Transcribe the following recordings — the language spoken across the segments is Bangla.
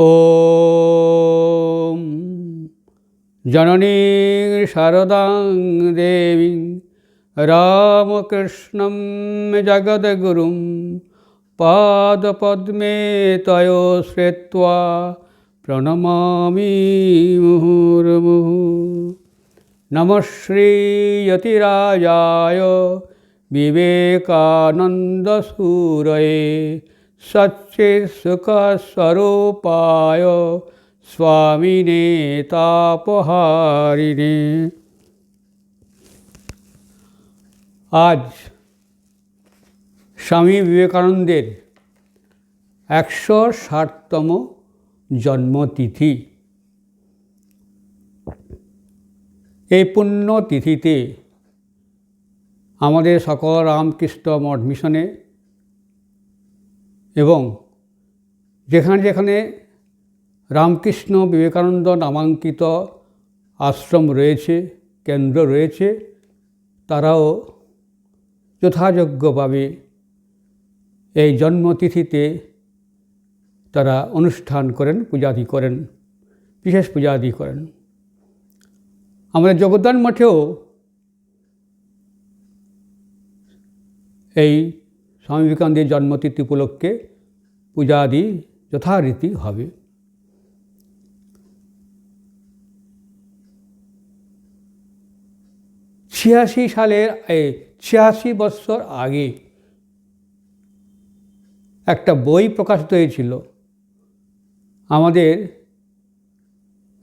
ॐ जननी शारदां देवीं रामकृष्णं जगद्गुरुं पादपद्मे तयो श्रित्वा प्रणमामि मुहुर्मुहुः। नमः श्रीयतिराजाय विवेकानन्दसूरये सच्चित्सुखस्वरूपाय स्वामिने तापहारिणे। आज स्वामी विवेकानंदेर 160तम जन्मतिथि। এই পুণ্যতিথিতে আমাদের সকল রামকৃষ্ণ মঠ মিশনে এবং যেখানে যেখানে রামকৃষ্ণ বিবেকানন্দ নামাঙ্কিত আশ্রম রয়েছে, কেন্দ্র রয়েছে, তারাও যথাযোগ্যভাবে এই জন্মতিথিতে তারা অনুষ্ঠান করেন, পূজাদি করেন, বিশেষ পূজাদি করেন। আমাদের জগদ্দান মঠেও এই স্বামী বিবেকানন্দের জন্মতিথি উপলক্ষে পূজাদি যথারীতি হবে। সালের 86 বছর আগে একটা বই প্রকাশিত হয়েছিল আমাদের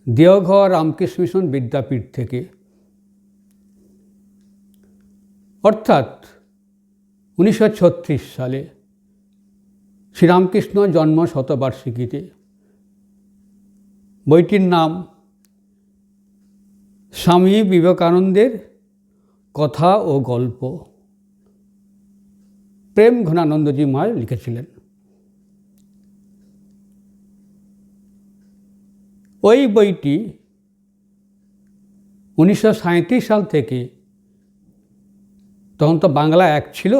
দেওঘর রামকৃষ্ণ মিশন বিদ্যাপীঠ থেকে, অর্থাৎ 1936 সালে শ্রীরামকৃষ্ণ জন্ম শতবার্ষিকীতে। বইটির নাম স্বামী বিবেকানন্দের কথা ও গল্প। প্রেম ঘনানন্দজি মহারাজ লিখেছিলেন। ওই বইটি 1937 সাল থেকে, তখন তো বাংলা এক ছিল,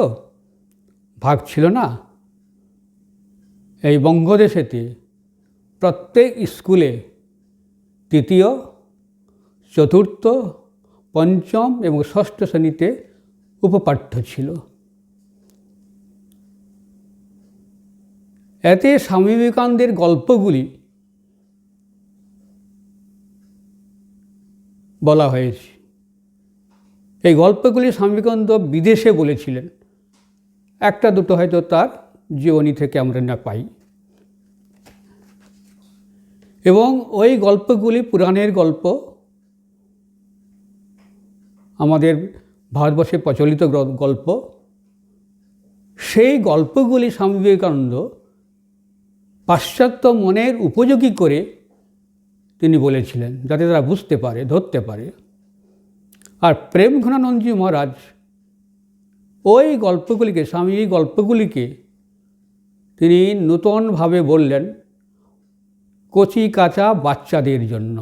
ভাগ ছিল না, এই বঙ্গদেশেতে প্রত্যেক স্কুলে তৃতীয়, চতুর্থ, পঞ্চম এবং ষষ্ঠ শ্রেণীতে উপপাঠ্য ছিল। এতে স্বামী বিবেকানন্দের গল্পগুলি বলা হয়েছে। এই গল্পগুলি স্বামী বিবেকানন্দ বিদেশে বলেছিলেন, একটা দুটো হয়তো তার জীবনী থেকে আমরা না পাই। এবং ওই গল্পগুলি পুরাণের গল্প, আমাদের ভারতবর্ষে প্রচলিত গল্প। সেই গল্পগুলি স্বামী বিবেকানন্দ পাশ্চাত্য মনের উপযোগী করে তিনি বলেছিলেন, যাতে তারা বুঝতে পারে, ধরতে পারে। আর প্রেম ঘনানন্দজি মহারাজ ওই গল্পগুলিকে, স্বামীর গল্পগুলিকে তিনি নূতনভাবে বললেন কচি কাঁচা বাচ্চাদের জন্য,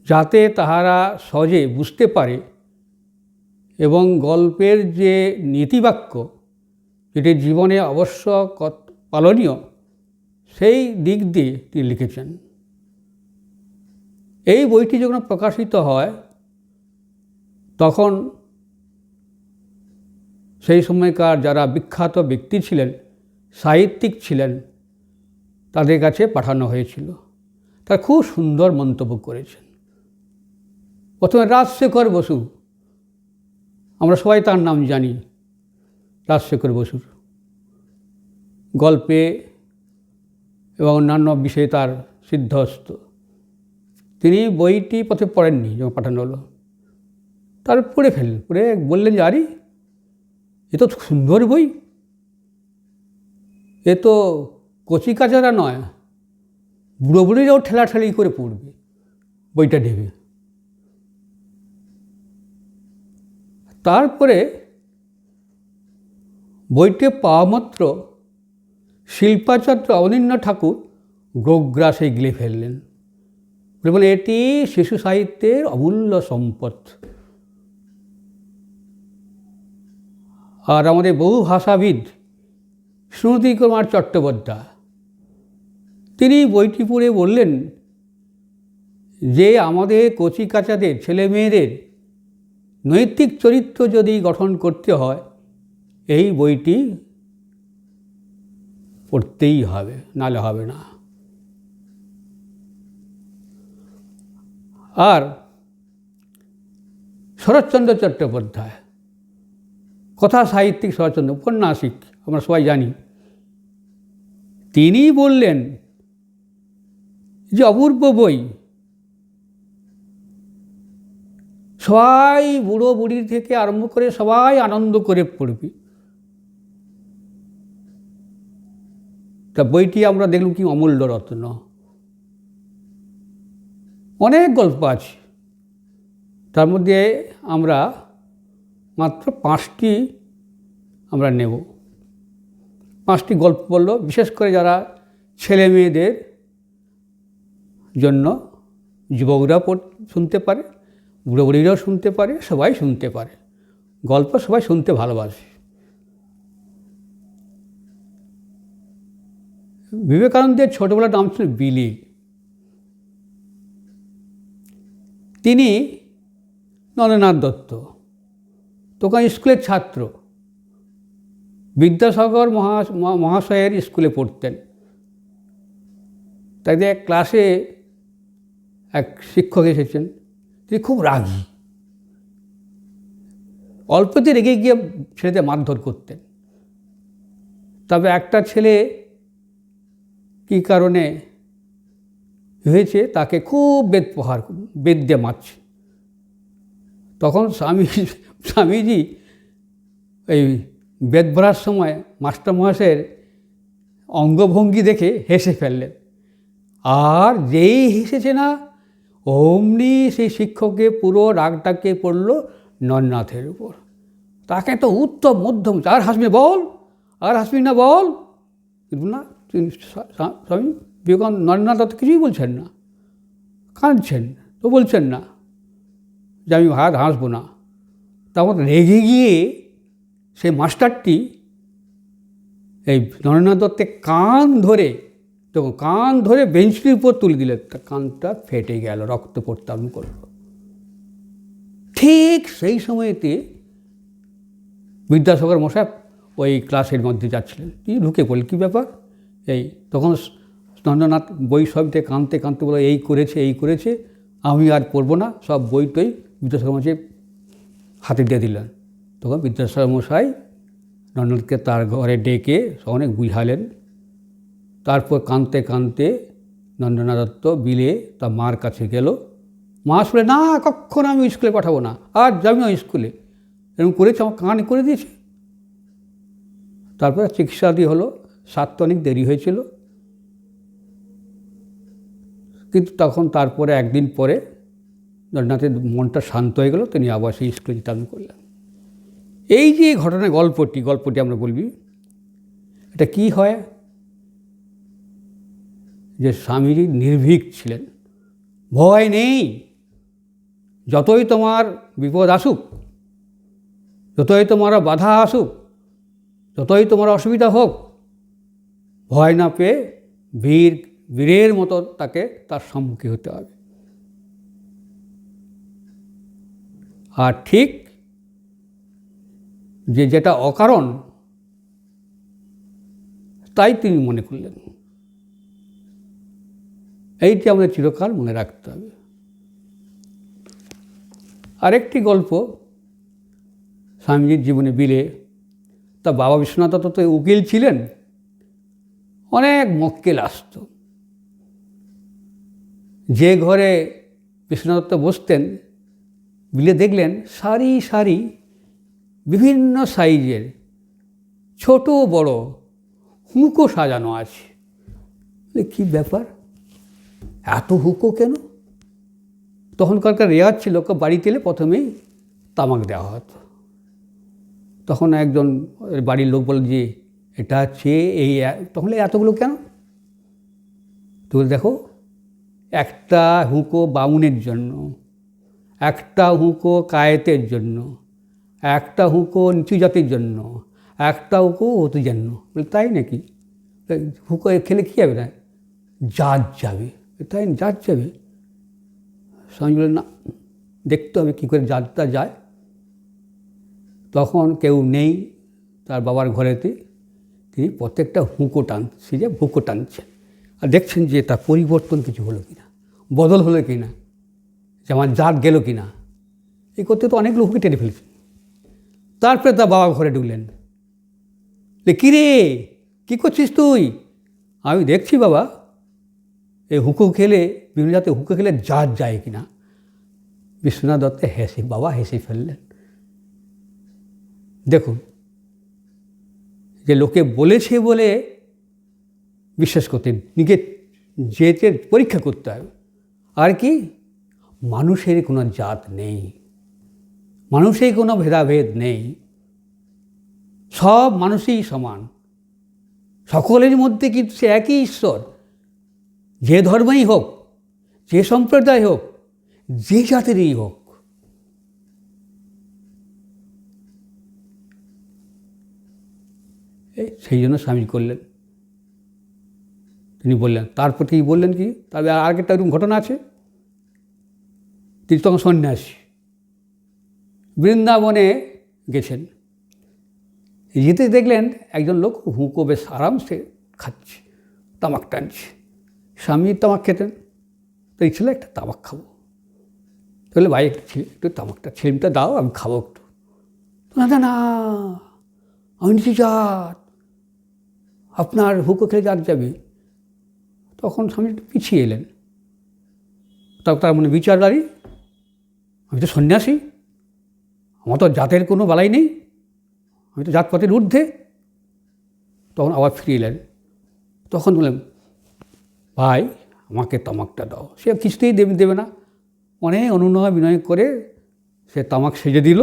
যাতে তাহারা সহজে বুঝতে পারে এবং গল্পের যে নীতিবাক্য, যেটি জীবনে অবশ্য পালনীয়, সেই দিক দিয়ে তিনি লিখেছেন। এই বইটি যখন প্রকাশিত হয় তখন সেই সময়কার যারা বিখ্যাত ব্যক্তি ছিলেন, সাহিত্যিক ছিলেন, তাদের কাছে পাঠানো হয়েছিল। তারা খুব সুন্দর মন্তব্য করেছেন। প্রথমে রাজশেখর বসু, আমরা সবাই তার নাম জানি, রাজশেখর বসুর গল্পে এবং অন্যান্য বিষয়ে তার সিদ্ধহস্ত। তিনি বইটি প্রথমে পড়েননি, যখন পাঠানো হলো তার পড়ে ফেললেন, পড়ে বললেন যে আরে এ তো সুন্দর বই, এ তো কচি কাচারা নয়, বুড়ো বুড়িরাও ঠেলাঠেলি করে পড়বে, বইটা নেবে। তারপরে বইটি পাওয়া মাত্র শিল্পাচার্য অবনীন্দ্র ঠাকুর গোগ্রাসে গিলে ফেললেন, বলে এটি শিশু সাহিত্যের অমূল্য সম্পদ। আর আমাদের বহু ভাষাবিদ সুনীতি কুমার চট্টোপাধ্যায় তিনি বইটি পড়ে বললেন যে আমাদের কচিকাচাদের ছেলেমেয়েদের নৈতিক চরিত্র যদি গঠন করতে হয় এই বইটি পড়তেই হবে, নাহলে হবে না। আর শরৎচন্দ্র চট্টোপাধ্যায়, কথা সাহিত্যিক শরৎচন্দ্র, উপন্যাসিক আমরা সবাই জানি, তিনি বললেন যে অপূর্ব বই, সবাই বুড়ো বুড়ি থেকে আরম্ভ করে সবাই আনন্দ করে পড়বি। তা বইটি আমরা দেখলাম কি অমূল্য রত্ন, অনেক গল্প আছে, তার মধ্যে আমরা মাত্র 5টি আমরা নেব। 5টি গল্প বলল, বিশেষ করে যারা ছেলে মেয়েদের জন্য, যুবকরা শুনতে পারে, বুড়ো বুড়িরাও শুনতে পারে, সবাই শুনতে পারে, গল্প সবাই শুনতে ভালোবাসে। বিবেকানন্দের ছোটবেলার নাম ছিল বিলি। তিনি নরেন্দ্রনাথ দত্ত তখন স্কুলের ছাত্র, বিদ্যাসাগর মহাশয়ের স্কুলে পড়তেন। তাই ক্লাসে এক শিক্ষক এসেছেন, তিনি খুব রাগী, অল্পতে রেগে গিয়ে ছেলেদের মারধর করতেন। তবে একটা ছেলে কী কারণে হয়েছে তাকে খুব বেদ দিয়ে মারছে। তখন স্বামীজি এই বেদ ভরার সময় মাস্টার মহাশয়ের অঙ্গভঙ্গি দেখে হেসে ফেললেন। আর যেই হেসেছে না, অমনি সেই শিক্ষকের পুরো রাগটাকে পড়ল নরনাথের উপর। তাকে তো উত্তম মধ্যম, আর হাসবি বল, আর হাসবি না বল, কিন্তু না, স্বামী বিবেকানন্দ নরেন্দ্রনাথ দত্ত কিছুই বলছেন না, কাঁদছেন তো বলছেন না যে আমি হাসবো না। তখন রেগে গিয়ে সেই মাস্টারটি এই নরেন্দ্রনাথ দত্তের কান ধরে বেঞ্চটির উপর তুলে দিলেন। তার কানটা ফেটে গেল, রক্ত পড়তে আরম্ভ করল। ঠিক সেই সময়তে বিদ্যাসাগর মশাই ওই ক্লাসের মধ্যে যাচ্ছিলেন, তিনি ঢুকে পড়লেন, কী ব্যাপার এই। তখন নরেন্দ্রনাথ বই সবতে কাঁদতে কাঁদতে বলে এই করেছে, আমি আর পড়বো না, সব বইটই বিদ্যাসাগর মশাই হাতে দিয়ে দিলেন। তখন বিদ্যাসাগর মশাই নরেন্দ্রনাথকে তার ঘরে ডেকে অনেক বুঝালেন। তারপর কাঁদতে কাঁদতে নরেন্দ্রনাথ দত্ত বিলে তার মার কাছে গেল। মা শুনে, না, কখনো আমি স্কুলে পাঠাবো না, আর যাবি না স্কুলে, এরকম করেছে, আমার কান করে দিয়েছে। তারপরে চিকিৎসা দিয়ে হলো, সারতে অনেক দেরি হয়েছিল, কিন্তু তখন তারপরে একদিন পরে নরেন্দ্রনাথের মনটা শান্ত হয়ে গেল, তিনি আবার সেই স্কুলে যেতে আরম্ভ করলেন। এই যে ঘটনা গল্পটি আমরা বলবি, এটা কি হয় যে স্বামীজি নির্ভীক ছিলেন, ভয় নেই, যতই তোমার বিপদ আসুক, যতই তোমার বাধা আসুক, যতই তোমার অসুবিধা হোক, ভয় না পেয়ে বীরের মতো তাকে তার সম্মুখীন হতে হবে। আর ঠিক যেটা অকারণ তাই তিনি মনে করলেন, এইটি আমাদের চিরকাল মনে রাখতে হবে। আরেকটি গল্প স্বামীজির জীবনে বিলে, তা বাবা বিশ্বনাথ দত্ত তো উকিল ছিলেন, অনেক মক্কেল আসত। যে ঘরে বিশ্বনাথ দত্ত বসতেন, বিলে দেখলেন সারি সারি বিভিন্ন সাইজের ছোট বড় হুঁকো সাজানো আছে। কী ব্যাপার, এত হুঁকো কেন? তখনকার রেওয়াজ ছিল, বাড়িতে এলে প্রথমেই তামাক দেওয়া হতো। তখন একজন বাড়ির লোক বলে যে এটা হচ্ছে এই, তখন এতগুলো কেন? তো দেখো, একটা হুঁকো বামুনের জন্য, একটা হুঁকো কায়েতের জন্য, একটা হুঁকো নিচু জাতির জন্য, একটা হুঁকো অতি জন্য। বলে তাই নাকি? হুঁকো খেলে কী হবে না? জাত যাবে। তাই জাত যাবে? স্বামী বললেন, না, দেখতে হবে কী করে জাতটা যায়। তখন কেউ নেই তার বাবার ঘরেতে, তিনি প্রত্যেকটা হুঁকো ভুঁকো টানছেন আর দেখছেন যে তার পরিবর্তন কিছু হলো কি না, বদল হলো কি না, যে আমার জাত গেল কি না। এই করতে তো অনেক লোককে টেনে ফেলছেন। তারপরে তার বাবা ঘরে ঢুকলেন। কী রে, কী করছিস তুই? আমি দেখছি বাবা, এই হুঁকো খেলে, বিভিন্ন জাতের হুঁকো খেলে জাত যায় কি না। বিশ্বনাথ দত্ত বাবা হেসে ফেললেন। দেখুন, যে লোকে বলেছে বলে বিশ্বাস করতে, নিজে যেতে পরীক্ষা করতে হবে। আর কি, মানুষের কোনো জাত নেই, মানুষের কোনো ভেদাভেদ নেই, সব মানুষই সমান, সকলের মধ্যে কিন্তু সে একই ঈশ্বর। যে ধর্মই হোক, যে সম্প্রদায় হোক, যে জাতিরই হোক। সেই জন্য স্বামী করলেন। তিনি বললেন, তারপর তিনি বললেন কি, তবে আর একটা এরকম ঘটনা আছে। তিনি তখন সন্ন্যাসী, বৃন্দাবনে গেছেন। যেতে দেখলেন একজন লোক হুঁকো বেশ আরামসে খাচ্ছে, তামাক টানছে। স্বামী তামাক খেতেন, তো ইচ্ছা একটা তামাক খাবো। তাহলে ভাই একটু তামাকটা ছেলেমটা দাও, আমি খাবো একটু। না না, আমি নিচে জাত, আপনার হুঁকো খেলে জাত যাবে। তখন স্বামী একটু পিছিয়ে এলেন। তখন তার মনে বিচার দাঁড়ি, আমি তো সন্ন্যাসী, আমার তো জাতের কোনো বালাই নেই, আমি তো জাতপাতের ঊর্ধ্বে। তখন আবার ফিরে এলেন। তখন বললেন, ভাই আমাকে তামাকটা দাও। সে কিছুতেই দেবে না। অনেক অনুনয় বিনয় করে সে তামাক সেজে দিল।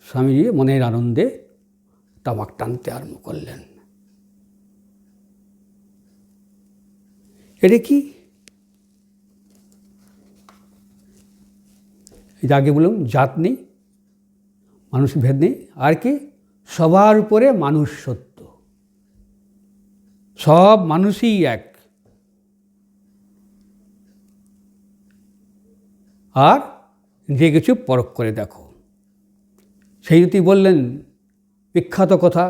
স্বামীজি মনের আনন্দে তামাক টানতে আরম্ভ করলেন। এটা কি? আগে বললাম জাত নেই, মানুষ ভেদ নেই। আর কি, সবার উপরে মানুষ সত্য, সব মানুষই এক। আর যে কিছু পরখ করে দেখো। সেই যদি বললেন বিখ্যাত কথা,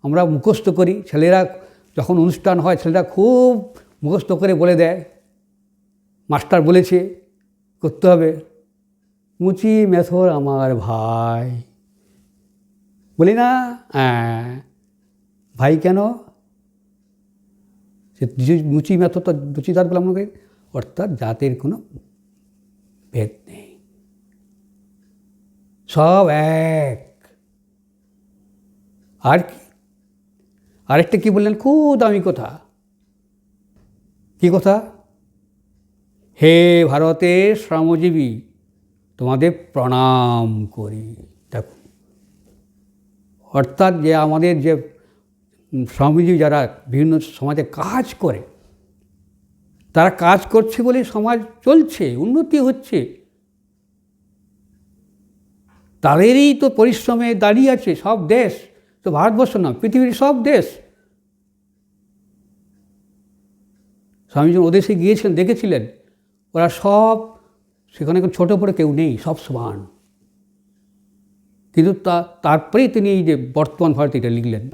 আমরা মুখস্থ করি। ছেলেরা যখন অনুষ্ঠান হয়, ছেলেরা খুব মুখস্থ করে বলে দেয়, মাস্টার বলেছে করতে হবে, মুচি মেথর আমার ভাই। বলি না, হ্যাঁ ভাই কেন? সে মুচি মেথর তো রুচিদার বললাম আমাকে, অর্থাৎ জাতের কোনো ভেদ নেই, সব এক। আর কি, আরেকটা কি বললেন, খুব দামি কথা। কি কথা? হে ভারতের শ্রমজীবী, তোমাদের প্রণাম করি। দেখো, অর্থাৎ যে আমাদের যে শ্রমজীবী যারা বিভিন্ন সমাজে কাজ করে, তারা কাজ করছে বলে সমাজ চলছে, উন্নতি হচ্ছে, তাদেরই তো পরিশ্রমে দাঁড়িয়ে আছে সব দেশ। তো ভারতবর্ষ না, পৃথিবীর সব দেশ। স্বামীজি ওদেশে গিয়েছিলেন, দেখেছিলেন, ওরা সব, সেখানে ছোটো বড়ো কেউ নেই, সব সমান। কিন্তু তারপরেই তিনি এই যে বর্তমান ভারতে এটা লিখলেন,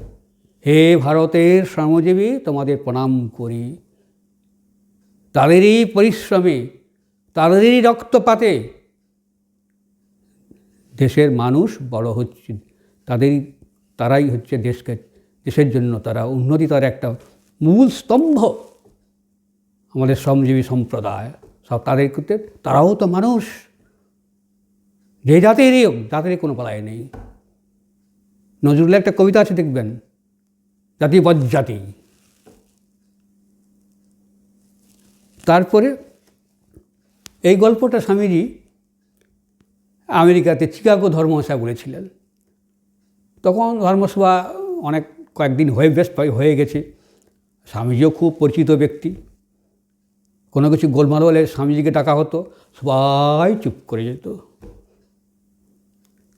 হে ভারতের শ্রমজীবী, তোমাদের প্রণাম করি। তাদেরই পরিশ্রমে, তাদেরই রক্তপাতে দেশের মানুষ বড় হচ্ছে, তারাই হচ্ছে দেশের জন্য তারা উন্নতি, তার একটা মূল স্তম্ভ। আমাদের শ্রমজীবী সম্প্রদায় সব তাদের করতে, তারাও তো মানুষ, যে জাতেরই হোক, জাতেরই কোনো পালায় নেই। নজরুলের একটা কবিতা আছে দেখবেন, জাতি বজ্জাতি। তারপরে এই গল্পটা স্বামীজি আমেরিকাতে চিকাগো ধর্মসভা বলেছিলেন। তখন ধর্মসভা কয়েকদিন বেশ হয়ে গেছে। স্বামীজিও খুব পরিচিত ব্যক্তি। কোনো কিছু গোলমাল হলে স্বামীজিকে ডাকা হতো, সবাই চুপ করে যেত।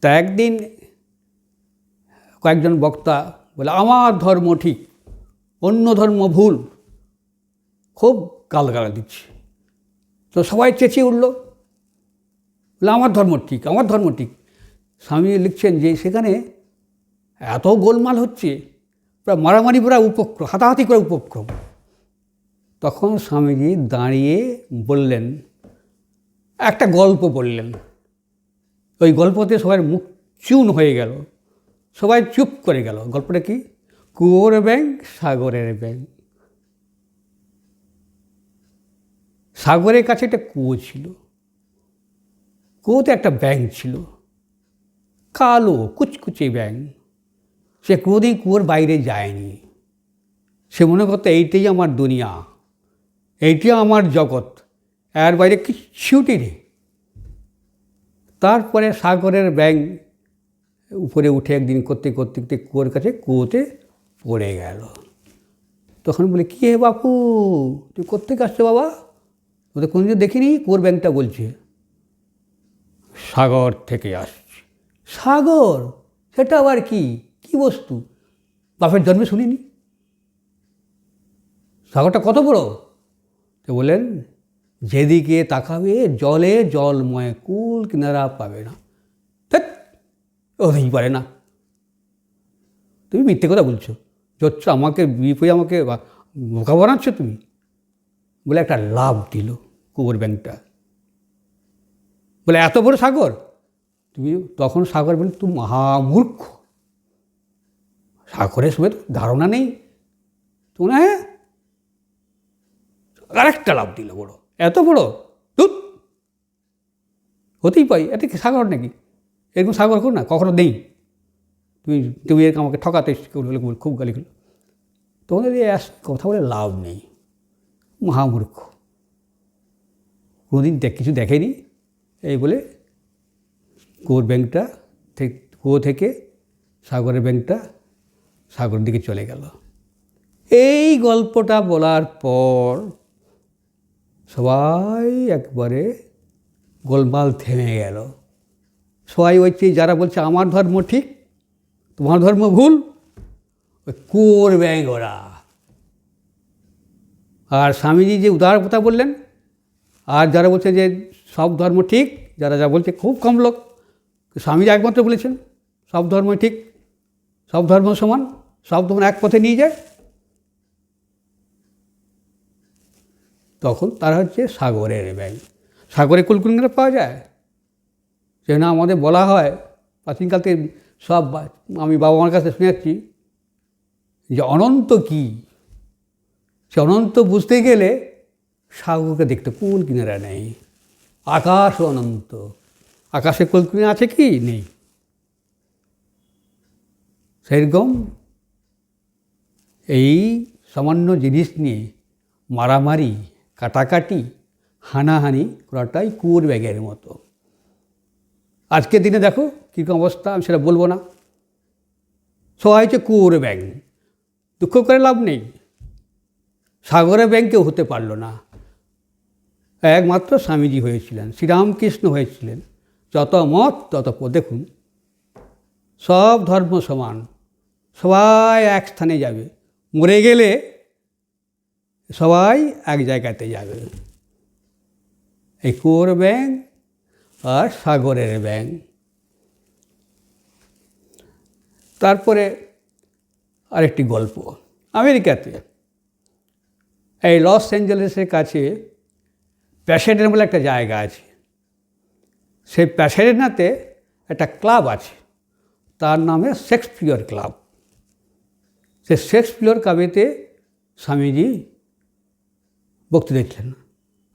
তা একদিন কয়েকজন বক্তা বলে, আমার ধর্ম ঠিক, অন্য ধর্ম ভুল, খুব গালগালা দিচ্ছে। তো সবাই চেঁচিয়ে উঠল, বলে আমার ধর্ম ঠিক, আমার ধর্ম ঠিক। স্বামী লিখছেন যে সেখানে এত গোলমাল হচ্ছে, প্রায় মারামারি করা উপক্রম, হাতাহাতি করা উপক্রম। তখন স্বামীজি দাঁড়িয়ে বললেন, একটা গল্প বললেন। ওই গল্পতে সবার মুখ চুন হয়ে গেল, সবাই চুপ করে গেল। গল্পটা কি? কুয়োর ব্যাঙ সাগরের ব্যাঙ। সাগরের কাছে একটা কুয়ো ছিল, কুয়োতে একটা ব্যাঙ ছিল, কালো কুচকুচে ব্যাঙ। সে কোনোদিন কুয়োর বাইরে যায়নি। সে মনে করতো এইটাই আমার দুনিয়া, এইটাই আমার জগৎ, এর বাইরে কিচ্ছুটি নেই। তারপরে সাগরের ব্যাঙ উপরে উঠে একদিন করতে করতে কুয়োর কাছে কুয়োতে পড়ে গেল। তখন বলে, কী হে বাপু, তুই কোত্থেকে আসছো বাবা? ওদের কোনোদিন দেখিনি। কুয়োর ব্যাঙটা বলছে, সাগর থেকে আসছে। সাগর? সেটা আবার কি, কী বস্তু? বাপের জন্মে শুনিনি। সাগরটা কত বড়? তো বললেন, যেদিকে তাকাবে জলে জলময়, কুল কিনারা পাবে না। হতেই পারে না, তুমি মিথ্যে কথা বলছো, যচ্ছ আমাকে বিপয়ে আমাকে বোকা বানাচ্ছ তুমি। বলে একটা লাভ দিল কুয়োর ব্যাঙটা। বলে, এত বড় সাগর? তুমি তখন সাগর বলে, তুমি মহামূর্খ, সাগরের সময় তো ধারণা নেই তোমার। হ্যাঁ, আরেকটা লাভ দিল বড়, এত বড়, দুধ হতেই পারি, এত কি সাগর নাকি? এরকম সাগর করো না, কখনো নেই। তুমি এরকম আমাকে ঠকাতে বলে খুব গালি করলো। তোমাদের এই কথা বলে লাভ নেই, মহামূর্খ, কোনোদিন কিছু দেখেনি। এই বলে কুয়োর ব্যাঙটা কুয়ো থেকে সাগরের ব্যাঙটা সাগরের দিকে চলে গেল। এই গল্পটা বলার পর সবাই একবারে গোলমাল থেমে গেল। সবাই হচ্ছে যারা বলছে আমার ধর্ম ঠিক, তোমার ধর্ম ভুল, ওই কুয়োর ব্যাঙ ওরা। আর স্বামীজি যে উদার কথা বললেন, আর যারা বলছে যে সব ধর্ম ঠিক, যারা যা বলছে খুব কম লোক। স্বামীজি একমাত্র বলেছেন সব ধর্ম ঠিক, সব ধর্ম সমান, সব ধর্ম এক পথে নিয়ে যায়। তখন তারা হচ্ছে সাগরের ব্যাঙ। সাগরে কুলকুলগুলো পাওয়া যায়, সে না আমাদের বলা হয় প্রাচীনকাল থেকে, সব আমি বাবা মার কাছে শুনে যাচ্ছি যে অনন্ত কী, সে অনন্ত বুঝতে গেলে সাগরকে দেখতে কুল কিনারা নেই। আকাশ অনন্ত, আকাশে কুল কিনারা আছে কি? নেই। সেরকম এই সামান্য জিনিস নিয়ে মারামারি, কাটাকাটি, হানাহানি করাটাই কুয়োর ব্যাঙের মতো। আজকের দিনে দেখো কীরকম অবস্থা, আমি সেটা বলবো না। সবাই হচ্ছে কুয়োর ব্যাঙ, দুঃখ করে লাভ নেই। সাগরের ব্যাঙ কেউ হতে পারল না, একমাত্র স্বামীজি হয়েছিলেন, শ্রীরামকৃষ্ণ হয়েছিলেন। যত মত তত পথ। দেখুন, সব ধর্ম সমান, সবাই এক স্থানে যাবে, মরে গেলে সবাই এক জায়গাতে যাবে। এই কুয়োর ব্যাঙ আর সাগরের ব্যাঙ। তারপরে আরেকটি গল্প। আমেরিকাতে এই লস অ্যাঞ্জেলেসের কাছে প্যাসেডেনা বলে একটা জায়গা আছে। সেই প্যাসেডেনাতে একটা ক্লাব আছে, তার নামে শেক্সপিয়র ক্লাব। সে শেক্সপিয়র ক্লাবেতে স্বামীজি বক্তৃতা দিচ্ছেন।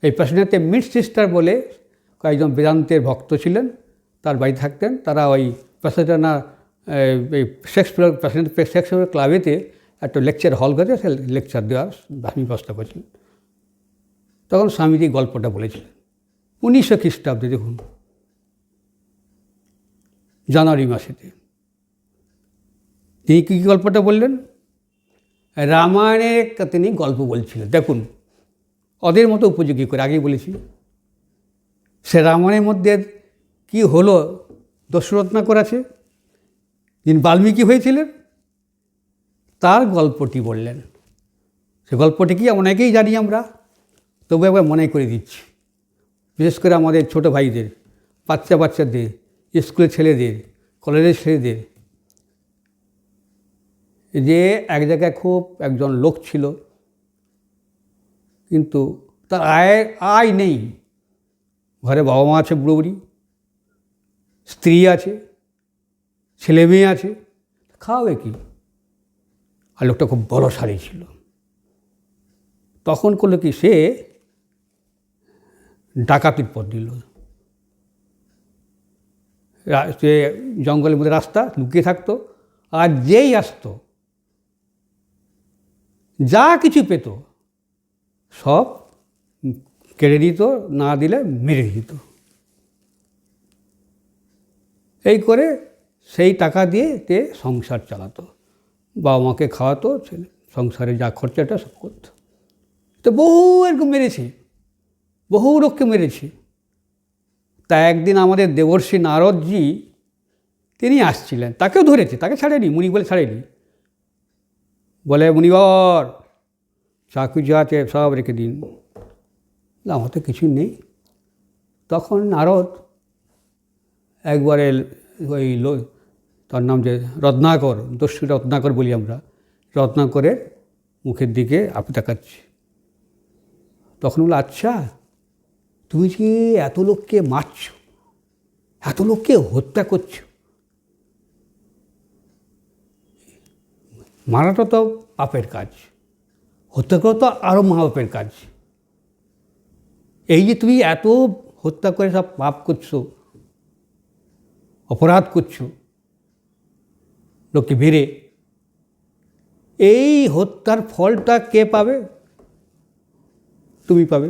এই প্যাসেডেনাতে মিড সিস্টার বলে কয়েকজন বেদান্তের ভক্ত ছিলেন, তার বাড়ি থাকতেন। তারা ওই প্যাসেডেনা এই শেক্সপিয়র ক্লাবেতে একটা লেকচার হল করেছে, সে লেকচার দেওয়ার ব্যবস্থা করেছিলেন। তখন স্বামীজি গল্পটা বলেছিলেন 1900 খ্রিস্টাব্দে। দেখুন, জানুয়ারি মাসেতে তিনি কী গল্পটা বললেন? রামায়ণের তিনি গল্প বলছিলেন। দেখুন, ওদের মতো উপযোগী করে, আগেই বলেছি। সে রামায়ণের মধ্যে কি হলো দস্যুরত্না করেছে, যিনি বাল্মীকি হয়েছিলেন, তার গল্পটি বললেন। সে গল্পটি কি অনেকেই জানি আমরা, তবু একবার মনে করে দিচ্ছি। বিশেষ করে আমাদের ছোটো ভাইদের, বাচ্চাদের, স্কুলের ছেলেদের, কলেজের ছেলেদের, যে এক জায়গায় খুব একজন লোক ছিল, কিন্তু তার আয় নেই। ঘরে বাবা মা আছে, বুড়ো বুড়ি, স্ত্রী আছে, ছেলে মেয়ে আছে, খাওয়াবে কি? আর লোকটা খুব বলশালী ছিল। তখন করলো কি, সে ডাকাতির পথ দিল। সে জঙ্গলের মধ্যে রাস্তা লুকিয়ে থাকতো, আর যেই আসতো যা কিছু পেত সব কেড়ে দিত, না দিলে মেরে দিত। এই করে সেই টাকা দিয়ে তে সংসার চালাতো, বাবা মাকে খাওয়াতো, ছেলে সংসারে যা খরচাটা সব করতো। তো বহু এরকম মেরেছে, বহু লোককে মেরেছে। তা একদিন আমাদের দেবর্ষী নারদজি তিনি আসছিলেন, তাকেও ধরেছে, তাকে ছাড়েনি, মুনি বলে ছাড়েনি। বলে, মুনিবর চাকরি যা আছে সব রেখে দিন। আমার তো কিছু নেই। তখন নারদ একবারে ওই তার নাম যে রত্নাকর, দস্যু রত্নাকর বলি আমরা, রত্নাকরের মুখের দিকে আপনি তাকাচ্ছি। তখন বলে, আচ্ছা তুমি যে এত লোককে মারছ, এত লোককে হত্যা করছ, মারাটা তো পাপের কাজ, হত্যা করা তো আরও মহাপাপের কাজ। এই যে তুমি এত হত্যা করে সব পাপ করছো, অপরাধ করছো লোককে মেরে, এই হত্যার ফলটা কে পাবে? তুমি পাবে।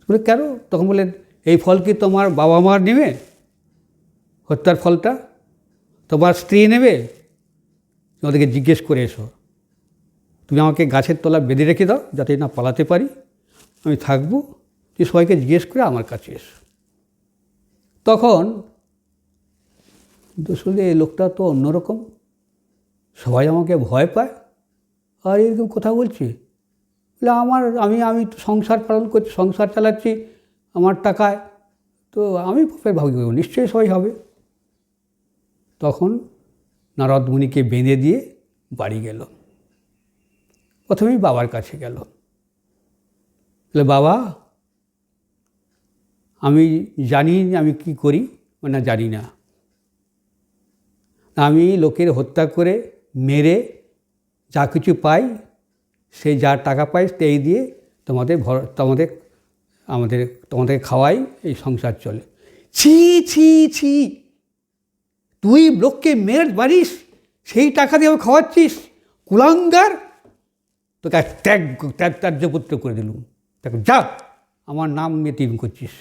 বলে, কেন? তখন বলে, এই ফল কি তোমার বাবা মার নেবে? হত্যার ফলটা তোমার স্ত্রী নেবে? তোমাদেরকে জিজ্ঞেস করে এসো। তুমি আমাকে গাছের তলা বেঁধে রেখে দাও, যাতে না পালাতে পারি, আমি থাকবো, তুই সবাইকে জিজ্ঞেস করে আমার কাছে এসো। তখন আসলে এই লোকটা তো অন্যরকম, সবাই আমাকে ভয় পায়, আর এরকম কথা বলছি। বলে, আমি তো সংসার পালন করছি, সংসার চালাচ্ছি আমার টাকায়, তো আমি পাপের ভাগী হব, নিশ্চয়ই সবাই হবে। তখন নারদ মুনিকে বেঁধে দিয়ে বাড়ি গেল। প্রথমেই বাবার কাছে গেল। বলে, বাবা আমি জানি আমি কি করি, না জানি না, আমি লোকের হত্যা করে মেরে যা কিছু পাই, সেই যা টাকা পাই সেই দিয়ে তোমাদের খাওয়াই, এই সংসার চলে। ছি ছি ছি, তুই লোককে মেরে মারিস, সেই টাকা দিয়ে খাওয়াচ্ছিস, কুলাঙ্গার! তোকে ত্যায্যপুত্র করে দিলুম, তাকে যা, আমার নাম নিয়ে টিম করছিস।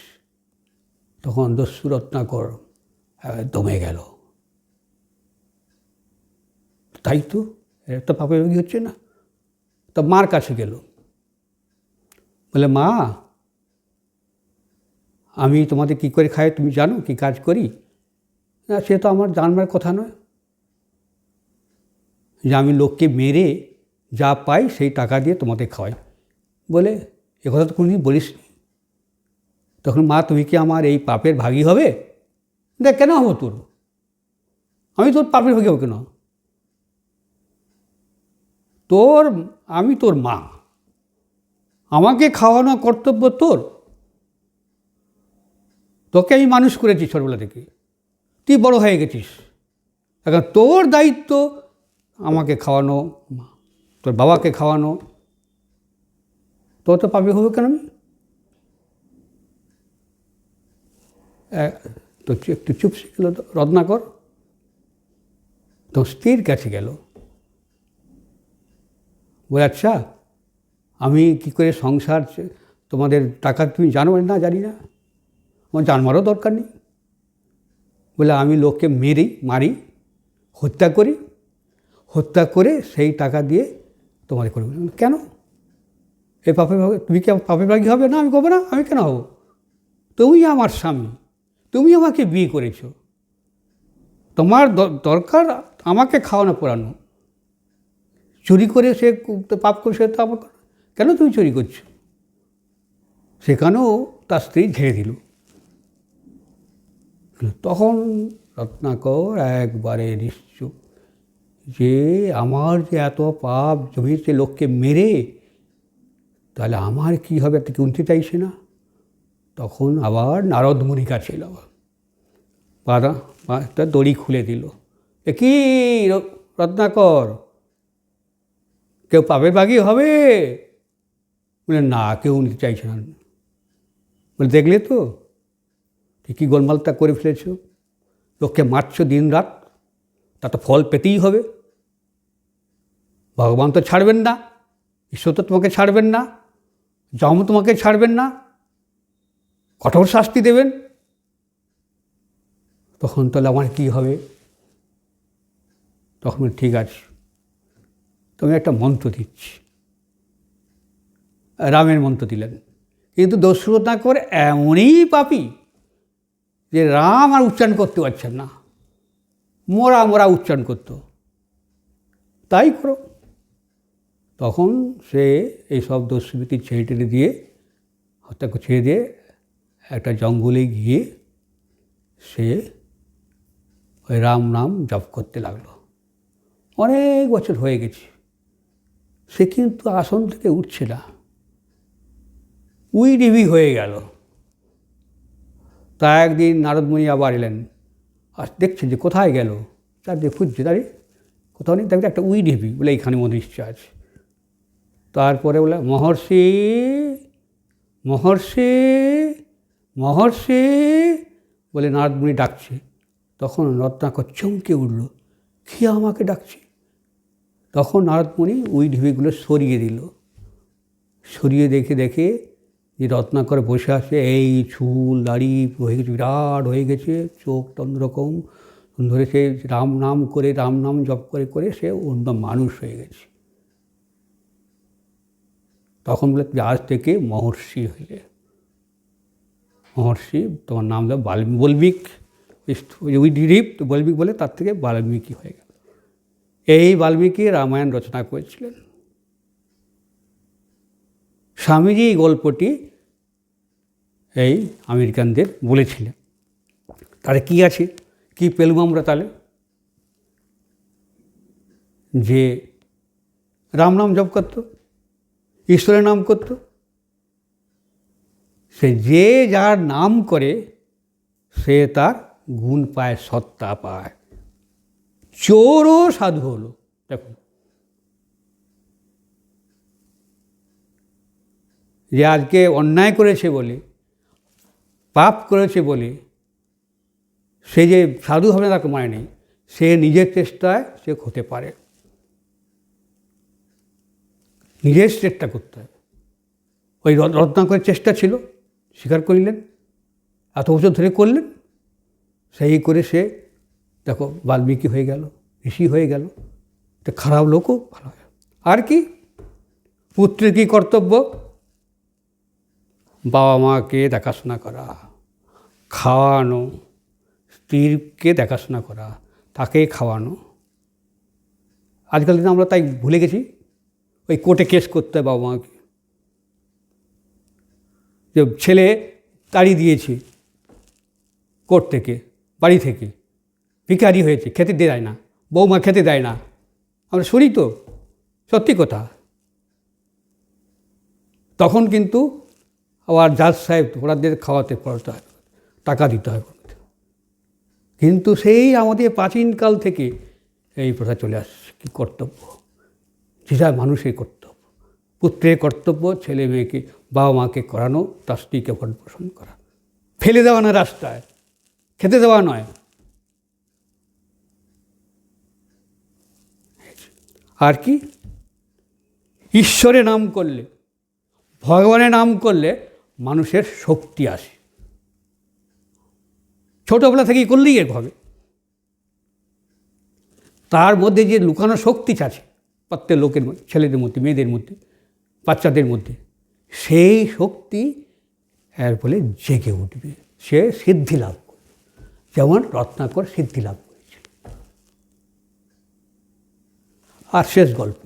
তখন দস্যু রত্নাকর দমে গেল। তাই তো, এর তো পাপের ভাগী হচ্ছে না। তা মার কাছে গেল। বলে, মা আমি তোমাদের কী করে খাই তুমি জানো, কি কাজ করি? না, সে তো আমার জানবার কথা নয়, যে আমি লোককে মেরে যা পাই সেই টাকা দিয়ে তোমাদের খাওয়াই। বলে, এ কথা তো কোনোদিন বলিস নি। তখন, মা তুমি কি আমার এই পাপের ভাগী হবে? দেখ, কেন হবো তোর? আমি তোর পাপের ভাগী হবো কেন? আমি তোর মা, আমাকে খাওয়ানো কর্তব্য তোর। তোকে আমি মানুষ করেছি ছোটবেলা থেকে, তুই বড় হয়ে গেছিস, এখন তোর দায়িত্ব আমাকে খাওয়ানো, তোর বাবাকে খাওয়ানো। তোর তো পাপি হবে কেন? আমি তো একটু চুপ শিখল রত্নাকর। তো স্ত্রীর কাছে গেল। বলে, আচ্ছা আমি কি করে সংসার, তোমাদের টাকা তুমি জানো? না, জানি না, আমার জানবারও দরকার নেই। বলে, আমি লোককে মারি, হত্যা করে সেই টাকা দিয়ে তোমাদের করবে। কেন? এই পাপের ভাগে তুমি কি পাপের ভাগী হবে? না, আমি করবো না। আমি কেন হব? তুমি আমার স্বামী, তুমি আমাকে বিয়ে করেছ, তোমার দরকার আমাকে খাওয়ানো পড়ানো, চুরি করে সে পাপ করে, সে তো আমার কেন তুমি চুরি করছো? সেখানেও তার স্ত্রী ঝেড়ে দিল। তখন রত্নাকর একবারে নিশ্চুপ, যে আমার যে এত পাপ জমিয়েছে লোককে মেরে, তাহলে আমার কী হবে, একটা কিনতে চাইছে না। তখন আবার নারদমুনি কাছে এলো, একটা দড়ি খুলে দিল। এ কি রত্নাকর, কেউ পাপের ভাগী হবে? বলে না, কেউ নিতে চাইছে না। বলে দেখলে তো কী গোলমালটা করে ফেলেছ, লোককে মারছ দিন রাত, তা তো ফল পেতেই হবে। ভগবান তো ছাড়বেন না, ঈশ্বর তো তোমাকে ছাড়বেন না, যম তোমাকে ছাড়বেন না, কঠোর শাস্তি দেবেন। তখন তাহলে আমার কী হবে? তখন ঠিক আছে, তুমি একটা মন্ত্র দিচ্ছি। রামের মন্ত্র দিলেন। কিন্তু দস্যুরত্নাকর এমনই পাপী যে রাম আর উচ্চারণ করতে পারছেন না, মোরা মোরা উচ্চারণ করত। তাই করো। তখন সে এইসব দস্যুবৃত্তি ছেড়ে টেড়ে দিয়ে, হত্যা ছেড়ে দিয়ে একটা জঙ্গলে গিয়ে সে ওই রাম নাম জপ করতে লাগলো। অনেক বছর হয়ে গেছে, সে কিন্তু আসন থেকে উঠছে না, উইডিবি হয়ে গেল। তা একদিন নারদমুনি আবার এলেন, আর দেখছেন যে কোথায় গেল, তার দিয়ে খুঁজছে, তারে কোথাও নেই। দেখবে একটা উইডিবি, বলে এইখানে মনে নিশ্চয় আছে। তারপরে বলে মহর্ষি মহর্ষি মহর্ষি বলে নারদমুনি ডাকছে। তখন রত্নাকর চমকে উঠল, কে আমাকে ডাকছে? তখন নারদমুনি ওই ঢিবিগুলো সরিয়ে দিল। সরিয়ে দেখে যে রত্নাকর বসে আছে, এই চুল দাড়ি হয়ে গেছে, বিরাট হয়ে গেছে, চোখ অন্যরকম ধরে, সে রাম নাম করে, রাম নাম জপ করে করে সে অন্য মানুষ হয়ে গেছে। তখন বলে তুই আজ থেকে মহর্ষি হইলে। মহর্ষি, তোমার নাম হলো বল্মিক, ওই ঢিপ তো বল্মিক বলে, তার থেকে বাল্মীকি হয়ে গেল। এই বাল্মীকি রামায়ণ রচনা করেছিলেন। স্বামীজি এই গল্পটি এই আমেরিকানদের বলেছিলেন। তাহলে কী আছে, কী পেলুম আমরা? তাহলে যে রাম নাম জপ করত, ঈশ্বরের নাম করত, সে যে যার নাম করে সে তার গুণ পায়, সত্তা পায়। চোরও সাধু হলো। দেখুন, যে আজকে অন্যায় করেছে বলে, পাপ করেছে বলে সে যে সাধু হবে না তাকে মানে নেই। সে নিজের চেষ্টায় সে হতে পারে, নিজের চেষ্টা করতে হবে। ওই রত্নাকরের চেষ্টা ছিল, স্বীকার করিলেন, এত বছর ধরে করলেন, সেই করে সে দেখো বাল্মীকি হয়ে গেল, ঋষি হয়ে গেল। তো খারাপ লোকও ভালো হয়। আর কি পুত্রের কী কর্তব্য? বাবা মাকে দেখাশোনা করা, খাওয়ানো, স্ত্রীকে দেখাশোনা করা, তাকে খাওয়ানো। আজকাল দিনে আমরা তাই ভুলে গেছি। ওই কোর্টে কেস করতে হয় বাবা মাকে, যে ছেলে তাড়িয়ে দিয়েছে কোর্ট থেকে, বাড়ি থেকে, ভিখারি হয়েছে, খেতে দেয় না, বৌমা খেতে দেয় না। আমরা শুনি তো, সত্যি কথা। তখন কিন্তু আবার জাজ সাহেব ওনাদের খাওয়াতে পড়তে হয়, টাকা দিতে হয়। কিন্তু সেই আমাদের প্রাচীনকাল থেকে এই প্রথা চলে আসছে। কী কর্তব্য, যেটা মানুষের কর্তব্য। পুত্রের কর্তব্য ছেলে মেয়েকে, বাবা মাকে করানো, তার স্ত্রীকে ভরণ পোষণ করা, ফেলে দেওয়া না রাস্তায়, খেতে দেওয়া নয়। আর কি ঈশ্বরের নাম করলে, ভগবানের নাম করলে মানুষের শক্তি আসে। ছোটোবেলা থেকেই করলেই এর হবে। তার মধ্যে যে লুকানো শক্তি আছে প্রত্যেক লোকের মধ্যে, ছেলেদের মধ্যে, মেয়েদের মধ্যে, বাচ্চাদের মধ্যে, সেই শক্তি এর ফলে জেগে উঠবে, সে সিদ্ধি লাভ করবে। যেমন রত্নাকর সিদ্ধি লাভ করেছিল। আর শেষ গল্প,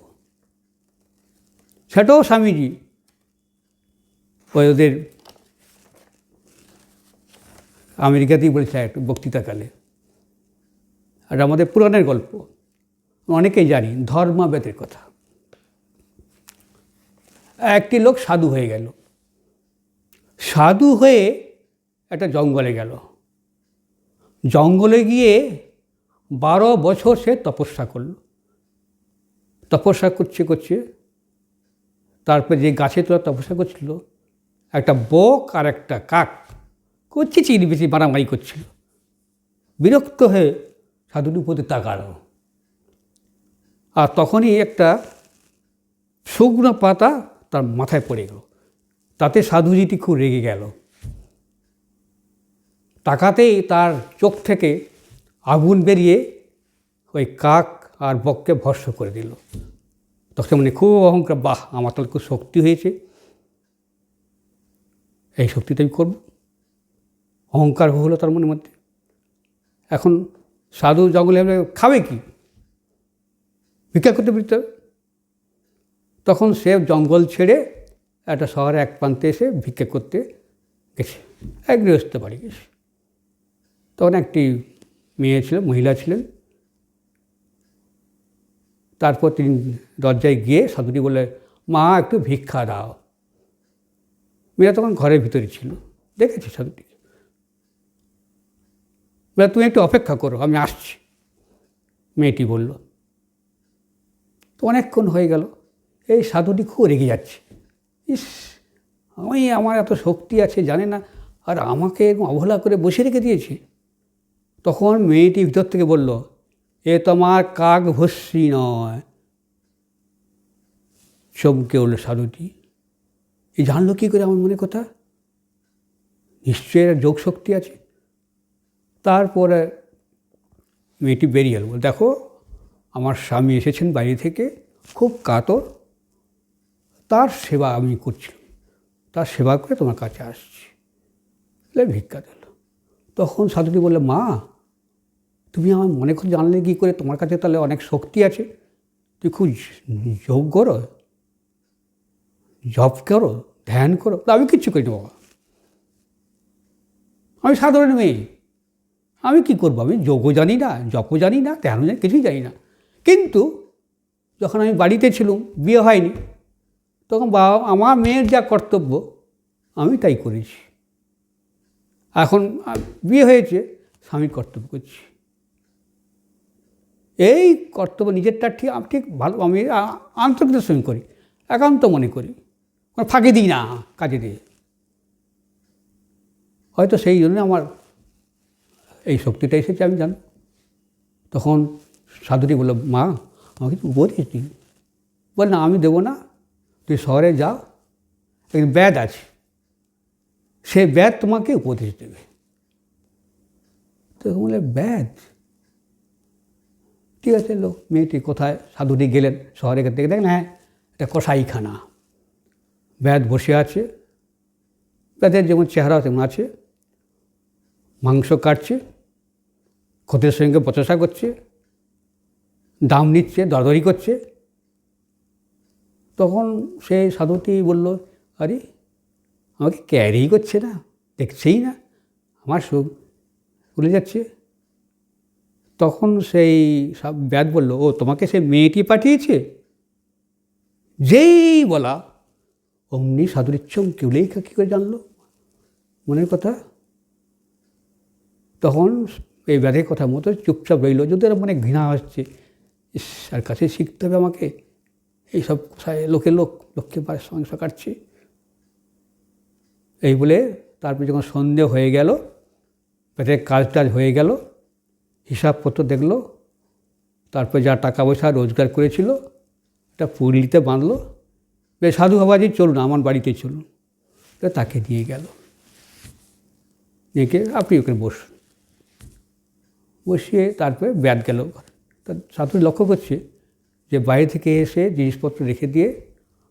সেটাও স্বামীজি ওই ওদের আমেরিকাতেই বলেছে একটা বক্তৃতাকালে। আর আমাদের পুরাণের গল্প অনেকেই জানি, ধর্মাবেদের কথা। একটি লোক সাধু হয়ে গেল, সাধু হয়ে একটা জঙ্গলে গেল, জঙ্গলে গিয়ে 12 বছর সে তপস্যা করল। তপস্যা করছে করছে তারপরে যে গাছে তোরা তপস্যা করছিল, একটা বক আর একটা কাক করছে চিনিবেশি মারামারি করছিল। বিরক্ত হয়ে সাধুটির প্রতি তাকালো, আর তখনই একটা শুকনো পাতা তার মাথায় পড়ে গেল। তাতে সাধুজিটি খুব রেগে গেল। তাকাতেই তার চোখ থেকে আগুন বেরিয়ে ওই কাক আর বককে ভস্ম করে দিল। তখন মানে খুব অহংকার, বাহ, আমার তাহলে খুব শক্তি হয়েছে, এই শক্তিটা আমি করব। অহংকার হলো তার মনের মধ্যে। এখন সাধু জঙ্গলে খাবে কি, ভিক্ষা করতে বলতে হবে। তখন সে জঙ্গল ছেড়ে একটা শহরে এক প্রান্তে এসে ভিক্ষা করতে গেছে, এক গৃহস্থ বাড়ি গেছে। তখন একটি মেয়ে ছিল, মহিলা ছিলেন। তারপর তিনি দরজায় গিয়ে সাধুটি বলে, মা একটু ভিক্ষা দাও। মেয়েরা তখন ঘরের ভিতরে ছিল, দেখেছি সাধুটিকে। বলে, তুমি একটু অপেক্ষা করো, আমি আসছি, মেয়েটি বলল। তো অনেকক্ষণ হয়ে গেল, এই সাধুটি খুব রেগে যাচ্ছে। ইস, আমার এত শক্তি আছে জানে না, আর আমাকে অবহেলা করে বসে রেখে দিয়েছে। তখন মেয়েটি ভিতর থেকে বলল, এ তোমার কাক ভস্যি নয়। চমকে উঠল সাধুটি, এ জানলো কী করে আমার মনের কথা? নিশ্চয়ই যোগ শক্তি আছে। তারপরে মেয়েটি বেরিয়ে এলো, দেখো আমার স্বামী এসেছেন বাইরে থেকে, খুব কাতর, তার সেবা আমি করছি, তার সেবা করে তোমার কাছে আসছি, ভিক্ষা দিল। তখন সাধুটি বললে, মা তুমি আমার মনে খুব জানলে কী করে? তোমার কাছে তাহলে অনেক শক্তি আছে, তুই খুব যোগ করো, জপ করো, ধ্যান করো। আমি কিচ্ছু করি না বাবা, আমি সাধারণ মেয়ে, আমি কি করবো? আমি যোগও জানি না, জপও জানি না, ধ্যানও জানি, কিছুই জানি না। কিন্তু যখন আমি বাড়িতে ছিলাম, বিয়ে হয়নি, তখন বাবা আমার মেয়ের যা কর্তব্য আমি তাই করেছি। এখন বিয়ে হয়েছে, স্বামীর কর্তব্য করছি। এই কর্তব্য নিজেরটা ঠিক ভালো আমি আন্তরিকতার সঙ্গে করি, একান্ত মনে করি, ফাঁকি দিই না কাজে দিয়ে। হয়তো সেই জন্য আমার এই শক্তিটা এসেছে, আমি জানি। তখন সাধুটি বলল, মা আমাকে তো উপদেশ দিই। বল, না আমি দেবো না, তুই শহরে যা, একজন ব্যাদ আছে, সে ব্যাদ তোমাকে উপদেশ দেবে। তো বলে, ব্যাদ? ঠিক আছে, লোক মেয়েটি কোথায়? সাধুটি গেলেন শহরে, থেকে দেখেন, হ্যাঁ এটা কসাইখানা, ব্যাদ বসে আছে, ব্যাদের যেমন চেহারা তেমন আছে, মাংস কাটছে, খদ্দের সঙ্গে বচসা করছে, দাম নিচ্ছে, দরদরি করছে। তখন সে সাধুটি বলল, আরে আমাকে ক্যারি করছে না, দেখছেই না, আমার সুখ ভুলে যাচ্ছে। তখন সেই ব্যাদ বলল, ও তোমাকে সে মেয়েটি পাঠিয়েছে? যেই বলা অমনি সাধুটির চমকে উঠলেই কী করে জানলো মনের কথা। তখন এই ব্যাধের কথা মতো চুপচাপ রইল, যদি আর মনে ঘৃণা আসছে, আর কাছে শিখতে হবে আমাকে, এইসব কোথায় লোককে পায়ে মাংস কাটছে। এই বলে তারপরে যখন সন্ধে হয়ে গেল, ব্যাধের কাজ টাজ হয়ে গেল, হিসাবপত্র দেখলো, তারপরে যা টাকা পয়সা রোজগার করেছিল এটা পুরলিতে বাঁধলো। বেশ সাধু বাবাজি চলুন, আমার বাড়িতে চলুন, তাকে নিয়ে গেল। নিয়ে আপনি ওখানে বসুন, বসিয়ে তারপরে ব্যাদ গেল। তা সাধু লক্ষ্য করছে যে বাইরে থেকে এসে জিনিসপত্র রেখে দিয়ে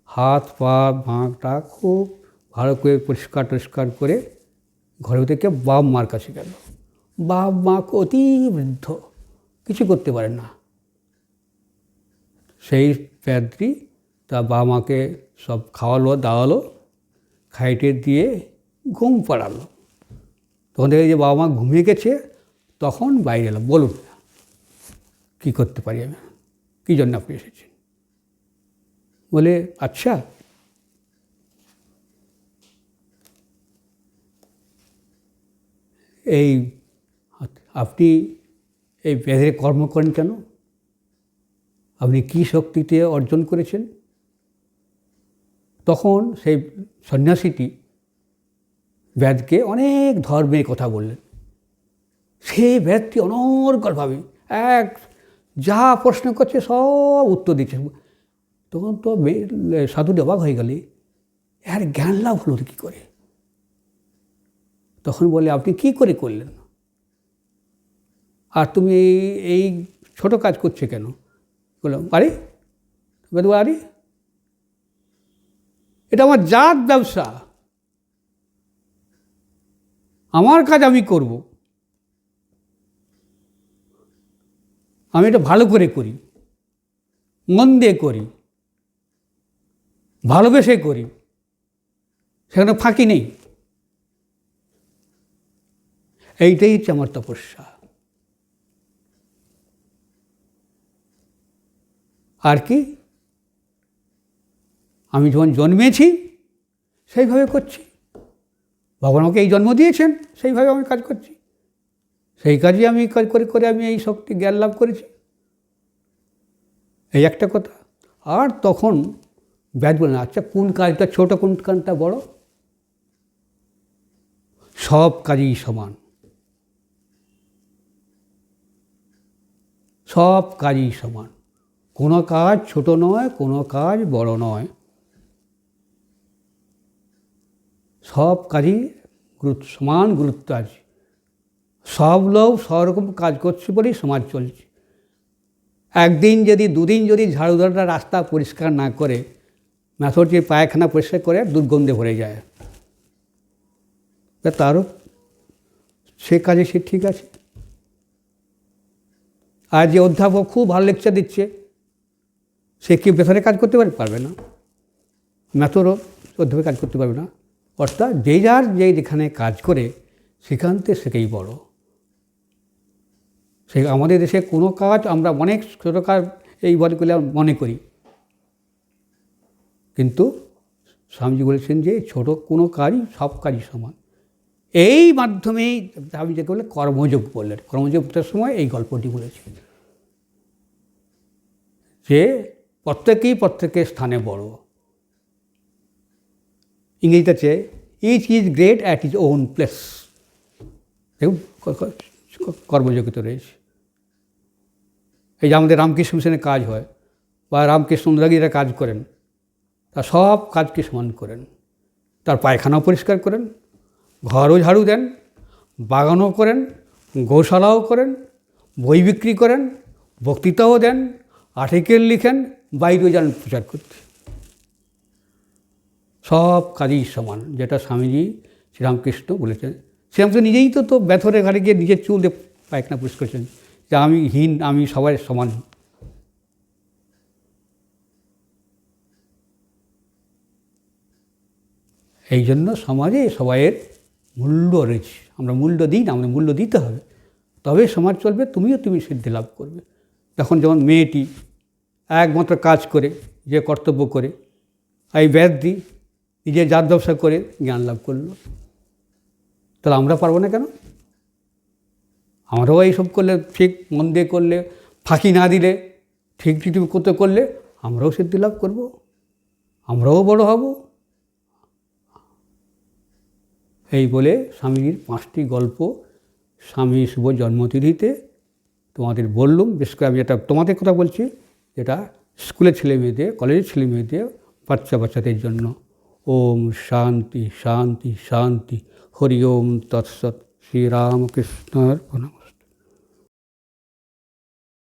হাত পা মাটা খুব ভালো করে পরিষ্কার টরিষ্কার করে ঘরের থেকে বাপ মার কাছে গেল। বাপ মা অতি বৃদ্ধ, কিছু করতে পারেন না। সেই ব্যাধটি তার বাবা মাকে সব খাওয়ালো দাওয়ালো, খাইটে দিয়ে ঘুম পাড়ালো। তখন দেখে যে বাবা মা ঘুমিয়ে গেছে, তখন বাইরে এলাম, বলুন কী করতে পারি আমি, কী জন্য আপনি এসেছেন? বলে আচ্ছা, এই আপনি এই বেদের কর্ম করেন কেন? আপনি কী শক্তিতে অর্জন করেছেন? তখন সেই সন্ন্যাসীটি বেদকে অনেক ধর্মের কথা বললেন। সেই বেদটি অনর্গলভাবে যা প্রশ্ন করছে সব উত্তর দিচ্ছে। তখন তো সাধুটি অবাক হয়ে গেলে, এর জ্ঞান লাভ হলো কী করে? তখন বলে আপনি কী করে করলেন, আর তুমি এই ছোট কাজ করছে কেন? বললাম আরে আরে এটা আমার জাত ব্যবসা, আমার কাজ আমি করব, আমি এটা ভালো করে করি, মন দিয়ে করি, ভালোবেসে করি, সেখানে ফাঁকি নেই। এইটাই হচ্ছে আমার তপস্যা। আর কি, আমি যখন জন্মেছি সেইভাবে করছি, ভগবান আমাকে এই জন্ম দিয়েছেন, সেইভাবে আমি কাজ করছি, সেই কাজই আমি কাজ করে করে আমি এই শক্তি জ্ঞান লাভ করেছি। এই একটা কথা। আর তখন ব্যাদ বলেন আচ্ছা কোন কাজটা ছোট, কোন কাজটা বড়? সব কাজই সমান, সব কাজই সমান, কোনো কাজ ছোট নয়, কোনো কাজ বড় নয়, সব কাজই সমান গুরুত্ব আছে। সব লোক সব রকম কাজ করছে বলেই সমাজ চলছে। একদিন যদি দুদিন যদি ঝাড়ুদাররা রাস্তা পরিষ্কার না করে, মেথরটির পায়খানা পরিষ্কার করে দুর্গন্ধে ভরে যায়, তারও সে কাজে সে ঠিক আছে। আর যে অধ্যাপক খুব ভালো লেকচার দিচ্ছে, সে কি ভেতরে কাজ করতে পারবে না? মেথরও অধ্যাপক কাজ করতে পারবে না। অর্থাৎ যেই যার যেখানে কাজ করে সেখান থেকে সেকেই বড়। সে আমাদের দেশে কোনো কাজ আমরা অনেক ছোটো কাজ এই বলে মনে করি, কিন্তু স্বামীজি বলেছেন যে ছোট কোনো কাজই সব কাজই সমান। এই মাধ্যমেই আমি যে বললেন কর্মযোগ বললেন, কর্মযোগটার সময় এই গল্পটি বলেছেন যে প্রত্যেকেই প্রত্যেকের স্থানে বড়। ইংরেজিতে আছে each is great at his own place. দেখুন কর্মযোগিত রয়েছে। এই যে আমাদের রামকৃষ্ণ মিশনের কাজ হয় বা রামকৃষ্ণ অনুরাগীরা কাজ করেন, তা সব কাজকে সমান করেন। তার পায়খানাও পরিষ্কার করেন, ঘরও ঝাড়ু দেন, বাগানও করেন, গৌশালাও করেন, বই বিক্রি করেন, বক্তৃতাও দেন, আর্টিকেল লিখেন, বাইরেও যান প্রচার করতে। সব কাজই সমান, যেটা স্বামীজি শ্রীরামকৃষ্ণ বলেছেন। শ্রীরামকৃষ্ণ নিজেই তো ব্যথরে ঘাড়ে গিয়ে নিজের চুল দিয়ে পায়খানা পরিষ্কার করেছেন যে আমি হীন, আমি সবাই সমান। এই জন্য সমাজে সবাইয়ের মূল্য রয়েছে। আমরা মূল্য দিই না, আমাদের মূল্য দিতে হবে, তবে সমাজ চলবে, তুমি সিদ্ধি লাভ করবে। তখন যেমন মেয়েটি একমাত্র কাজ করে, যে কর্তব্য করে, এই ব্যাধি নিজের জাত ব্যবসা করে জ্ঞান লাভ করলো, তাহলে আমরা পারবো না কেন? আমরাও এইসব করলে, ঠিক মন দিয়ে করলে, ফাঁকি না দিলে, ঠিক করতে করলে আমরাও সিদ্ধি লাভ করব, আমরাও বড় হব। এই বলে স্বামীজির 5টি গল্প স্বামী শুভ জন্মতিথিতে তোমাদের বললুম। বিশেষ করে আমি এটা তোমাদের কথা বলছি, যেটা স্কুলের ছেলে মেয়েদের, কলেজের ছেলে মেয়েদের, বাচ্চাদের জন্য। ওম শান্তি শান্তি শান্তি। হরি ওম তৎসৎ। শ্রীরামকৃষ্ণার্পণমস্তু।